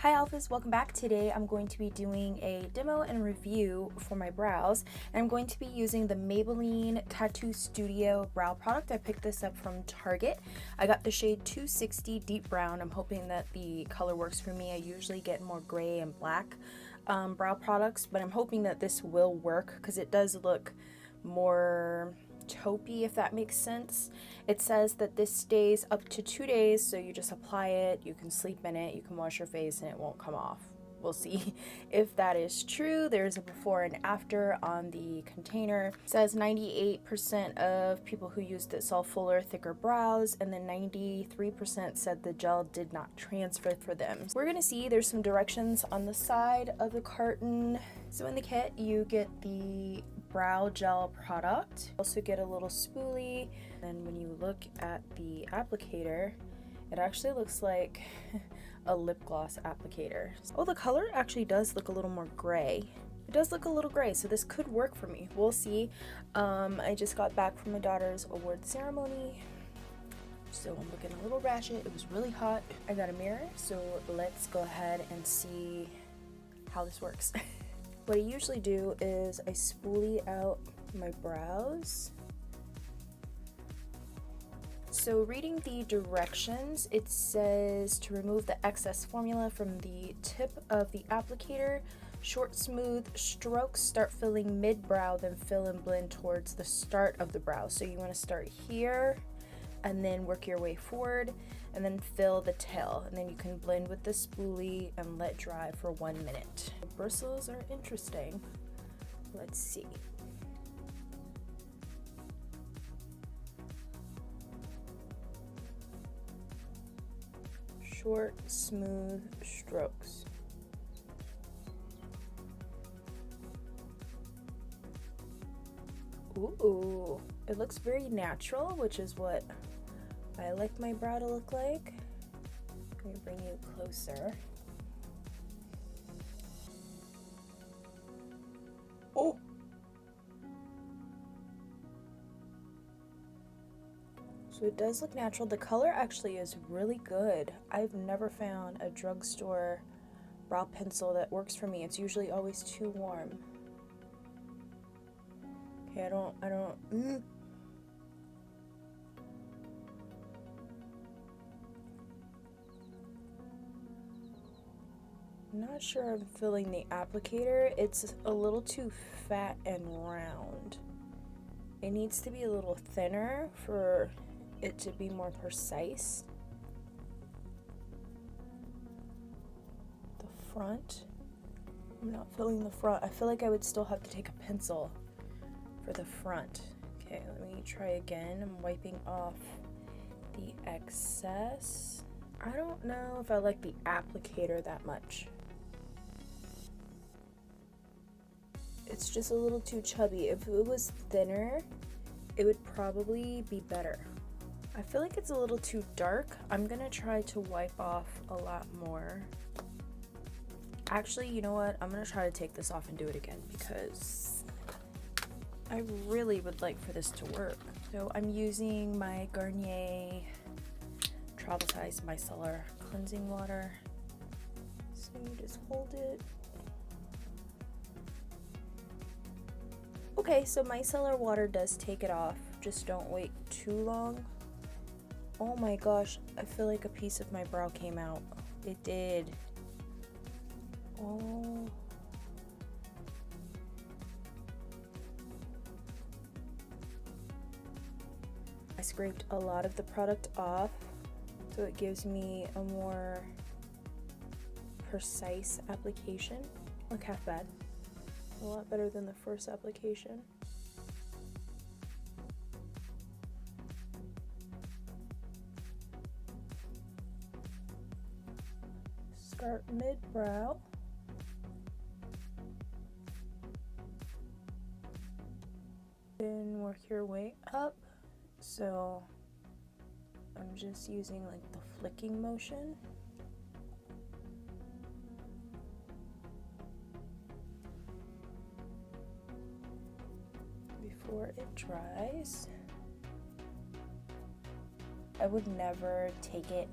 Hi Alphas, welcome back. Today I'm going to be doing a demo and review for my brows, and I'm going to be using the Maybelline Tattoo Studio brow product. I picked this up from Target. I got the shade 260 deep brown. I'm hoping that the color works for me. I usually get more gray and black brow products, but I'm hoping that this will work because it does look more taupey, if that makes sense. It says that this stays up to 2 days, so you just apply it, you can sleep in it, you can wash your face, and it won't come off. We'll see if that is true. There's a before and after on the container. It says 98% of people who used it saw fuller, thicker brows, and then 93% said the gel did not transfer for them. We're gonna see. There's some directions on the side of the carton. So in the kit, you get the brow gel product. Also get a little spoolie, and when you look at the applicator, it actually looks like a lip gloss applicator. Oh, the color actually does look a little more gray. It does look a little gray, so this could work for me. We'll see. I just got back from my daughter's award ceremony, so I'm looking a little ratchet. It was really hot. I got a mirror, so let's go ahead and see how this works. What I usually do is I spoolie out my brows. So reading the directions, it says to remove the excess formula from the tip of the applicator. Short, smooth strokes start filling mid-brow, then fill and blend towards the start of the brow. So you want to start here and then work your way forward and then fill the tail, and then you can blend with the spoolie and let dry for 1 minute. The bristles are interesting. Let's see. Short, smooth strokes. Ooh, it looks very natural, which is what I like my brow to look like. Let me bring you closer. Oh! So it does look natural. The color actually is really good. I've never found a drugstore brow pencil that works for me. It's usually always too warm. Okay, I don't. I'm not sure I'm feeling the applicator. It's a little too fat and round. It needs to be a little thinner for it to be more precise. The front, I'm not feeling the front. I feel like I would still have to take a pencil for the front. Okay, let me try again. I'm wiping off the excess. I don't know if I like the applicator that much. It's just a little too chubby. If it was thinner, it would probably be better. I feel like it's a little too dark. I'm gonna try to wipe off a lot more. Actually, you know what? I'm gonna try to take this off and do it again because I really would like for this to work. So I'm using my Garnier Traumatized micellar cleansing water. So you just hold it. Okay, so micellar water does take it off. Just don't wait too long. Oh my gosh, I feel like a piece of my brow came out. It did. Oh. I scraped a lot of the product off, so it gives me a more precise application. Look, half bad. A lot better than the first application. Start mid-brow. Then work your way up. So I'm just using like the flicking motion. Before it dries. I would never take it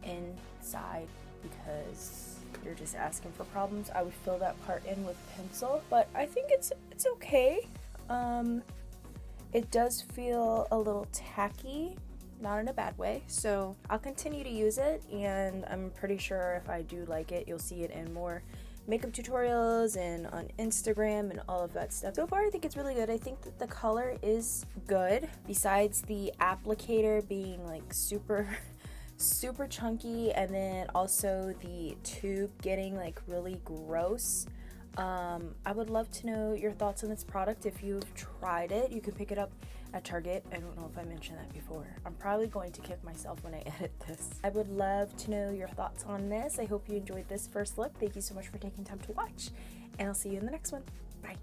inside because you're just asking for problems, I would fill that part in with pencil. But I think it's okay. It does feel a little tacky, not in a bad way, so I'll continue to use it, and I'm pretty sure if I do like it, you'll see it in more makeup tutorials and on Instagram and all of that stuff. So far I think it's really good. I think that the color is good, besides the applicator being like super chunky, and then also the tube getting like really gross. I would love to know your thoughts on this product. If you've tried it, you can pick it up at Target. I don't know if I mentioned that before. I'm probably going to kick myself when I edit this. I would love to know your thoughts on this. I hope you enjoyed this first look. Thank you so much for taking time to watch, and I'll see you in the next one. Bye.